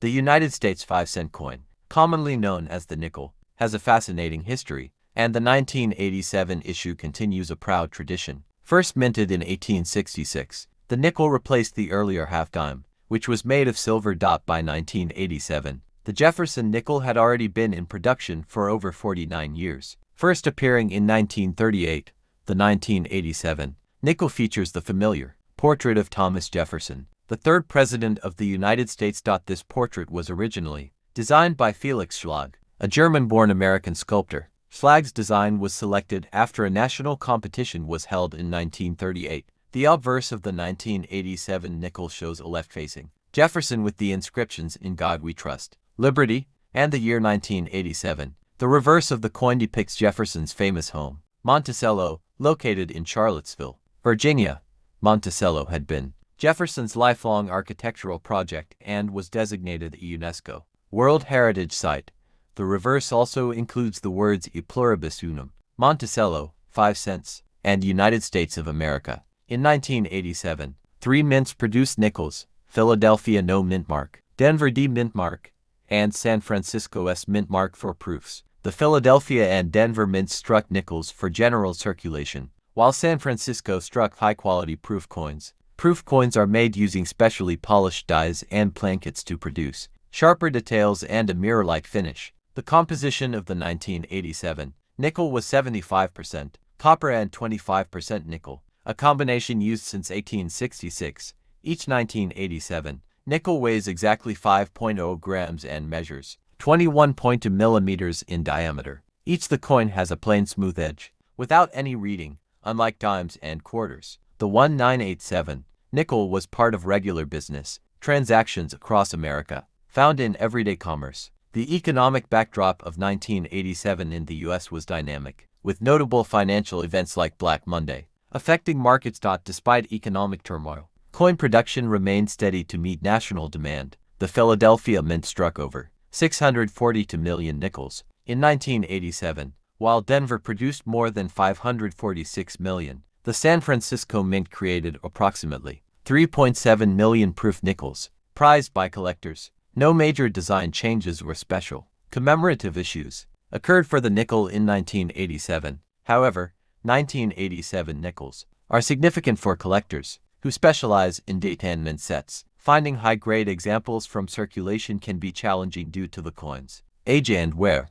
The United States 5-cent coin, commonly known as the nickel, has a fascinating history, and the 1987 issue continues a proud tradition. First minted in 1866, the nickel replaced the earlier half-dime, which was made of silver. By 1987, the Jefferson nickel had already been in production for over 49 years. First appearing in 1938, the 1987 nickel features the familiar portrait of Thomas Jefferson, the third president of the United States. This portrait was originally designed by Felix Schlag, a German-born American sculptor. Schlag's design was selected after a national competition was held in 1938. The obverse of the 1987 nickel shows a left-facing Jefferson with the inscriptions "In God We Trust," "Liberty," and the year 1987. The reverse of the coin depicts Jefferson's famous home, Monticello, located in Charlottesville, Virginia. Monticello had been Jefferson's lifelong architectural project and was designated a UNESCO World Heritage Site. The reverse also includes the words "E pluribus unum," Monticello, 5 cents, and United States of America. In 1987, 3 mints produced nickels: Philadelphia No Mint Mark, Denver D Mint Mark, and San Francisco S Mint Mark for proofs. The Philadelphia and Denver mints struck nickels for general circulation, while San Francisco struck high-quality proof coins. Proof coins are made using specially polished dies and plankets to produce sharper details and a mirror-like finish. The composition of the 1987 nickel was 75% copper and 25% nickel, a combination used since 1866. Each 1987 nickel weighs exactly 5.0 grams and measures 21.2 millimeters in diameter. The coin has a plain smooth edge, without any reading, unlike dimes and quarters. The 1987 nickel was part of regular business transactions across America, found in everyday commerce. The economic backdrop of 1987 in the U.S. was dynamic, with notable financial events like Black Monday affecting markets. Despite economic turmoil, coin production remained steady to meet national demand. The Philadelphia Mint struck over 642 million nickels in 1987, while Denver produced more than 546 million. The San Francisco Mint created approximately 3.7 million proof nickels, prized by collectors. No major design changes or special commemorative issues occurred for the nickel in 1987. However, 1987 nickels are significant for collectors who specialize in date and mint sets. Finding high-grade examples from circulation can be challenging due to the coin's age and wear.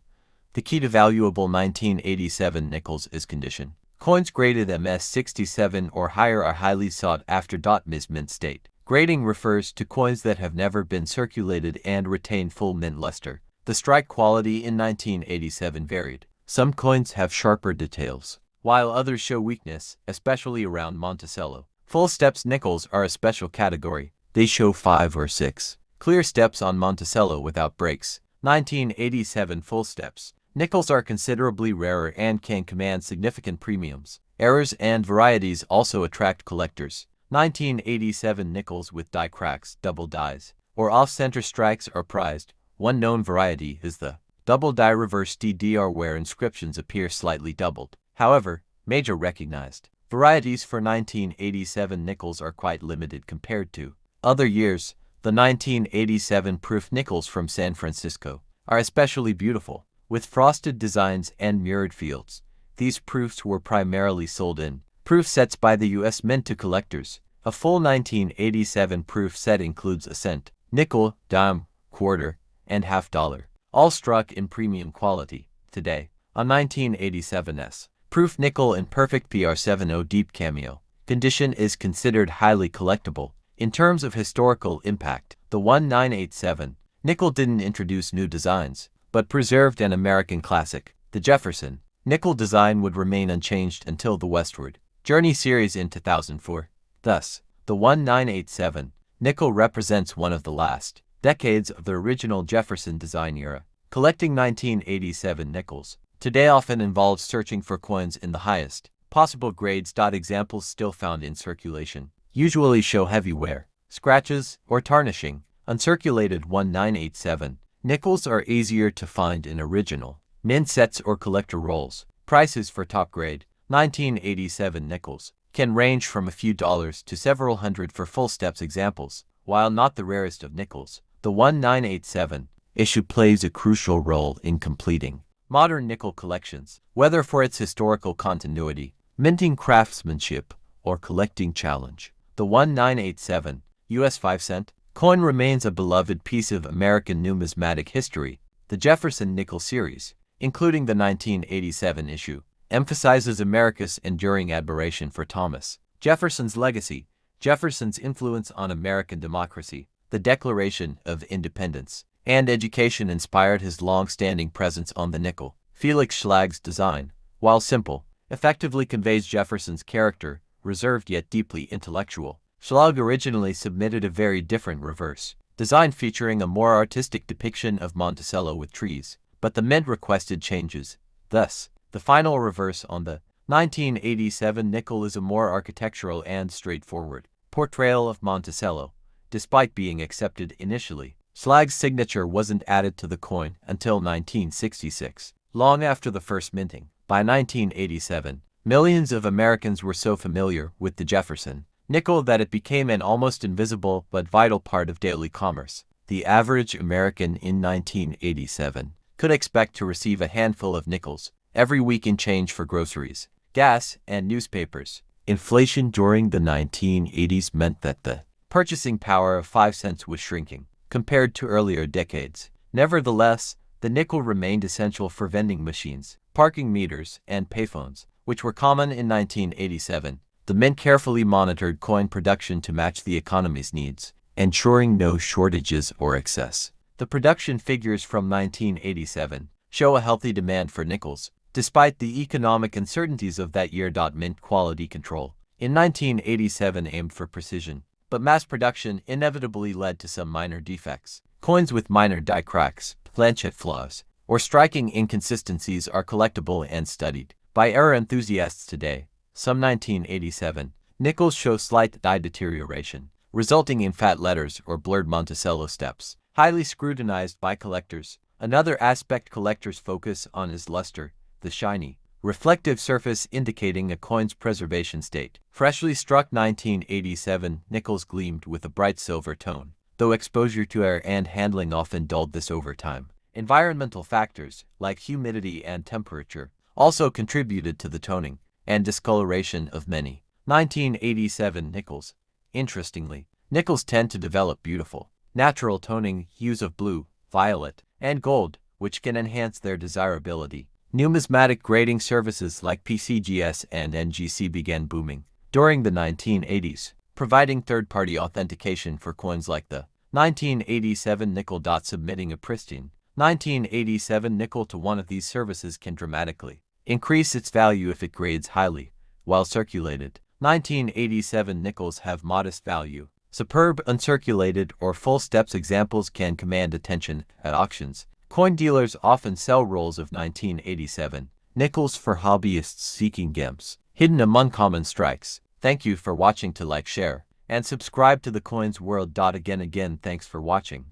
The key to valuable 1987 nickels is condition. Coins graded MS67 or higher are highly sought after. Ms. Mint state grading refers to coins that have never been circulated and retain full mint luster. The strike quality in 1987 varied. Some coins have sharper details, while others show weakness, especially around Monticello. Full steps nickels are a special category. They show 5 or 6 clear steps on Monticello without breaks. 1987 full steps nickels are considerably rarer and can command significant premiums. Errors and varieties also attract collectors. 1987 nickels with die cracks, double dies, or off-center strikes are prized. One known variety is the double die reverse DDR, where inscriptions appear slightly doubled. However, major recognized varieties for 1987 nickels are quite limited compared to other years. The 1987 proof nickels from San Francisco are especially beautiful, with frosted designs and mirrored fields. These proofs were primarily sold in proof sets by the U.S. Mint to collectors. A full 1987 proof set includes a cent, nickel, dime, quarter, and half dollar, all struck in premium quality. Today, a 1987's proof nickel in perfect PR70 deep cameo condition is considered highly collectible. In terms of historical impact, the 1987 nickel didn't introduce new designs, but preserved an American classic. The Jefferson nickel design would remain unchanged until the Westward Journey series in 2004. Thus, the 1987 nickel represents one of the last decades of the original Jefferson design era. Collecting 1987 nickels today often involves searching for coins in the highest possible grades. Examples still found in circulation usually show heavy wear, scratches, or tarnishing. Uncirculated 1987 nickels are easier to find in original mint sets or collector rolls. Prices for top-grade 1987 nickels can range from a few dollars to several hundred for full steps examples. While not the rarest of nickels, The 1987 issue plays a crucial role in completing modern nickel collections, whether for its historical continuity, minting craftsmanship, or collecting challenge. The 1987 US 5-cent coin remains a beloved piece of American numismatic history. The Jefferson nickel series, including the 1987 issue, emphasizes America's enduring admiration for Thomas Jefferson's legacy, Jefferson's influence on American democracy, the Declaration of Independence, and education inspired his long-standing presence on the nickel. Felix Schlag's design, while simple, effectively conveys Jefferson's character, reserved yet deeply intellectual. Schlag originally submitted a very different reverse design featuring a more artistic depiction of Monticello with trees, but the mint requested changes. Thus, the final reverse on the 1987 nickel is a more architectural and straightforward portrayal of Monticello. Despite being accepted initially, Schlag's signature wasn't added to the coin until 1966, long after the first minting. By 1987, millions of Americans were so familiar with the Jefferson nickel that it became an almost invisible but vital part of daily commerce. The average American in 1987 could expect to receive a handful of nickels every week in change for groceries, gas, and newspapers. Inflation during the 1980s meant that the purchasing power of 5 cents was shrinking compared to earlier decades. Nevertheless, the nickel remained essential for vending machines, parking meters, and payphones, which were common in 1987. The mint carefully monitored coin production to match the economy's needs, ensuring no shortages or excess. The production figures from 1987 show a healthy demand for nickels, despite the economic uncertainties of that year. Mint quality control in 1987 aimed for precision, but mass production inevitably led to some minor defects. Coins with minor die cracks, planchet flaws, or striking inconsistencies are collectible and studied by error enthusiasts today. Some 1987 nickels show slight die deterioration, resulting in fat letters or blurred Monticello steps, highly scrutinized by collectors. Another aspect collectors focus on is luster, the shiny, reflective surface indicating a coin's preservation state. Freshly struck 1987 nickels gleamed with a bright silver tone, though exposure to air and handling often dulled this over time. Environmental factors, like humidity and temperature, also contributed to the toning and discoloration of many 1987 nickels. Interestingly, nickels tend to develop beautiful, natural toning hues of blue, violet, and gold, which can enhance their desirability. Numismatic grading services like PCGS and NGC began booming during the 1980s, providing third-party authentication for coins like the 1987 nickel. Submitting a pristine 1987 nickel to one of these services can dramatically increase its value if it grades highly, while circulated 1987 nickels have modest value. Superb uncirculated or full steps examples can command attention at auctions. Coin dealers often sell rolls of 1987 nickels for hobbyists seeking gems hidden among common strikes. Thank you for watching. To like, share, and subscribe to the Coins World. Again, thanks for watching.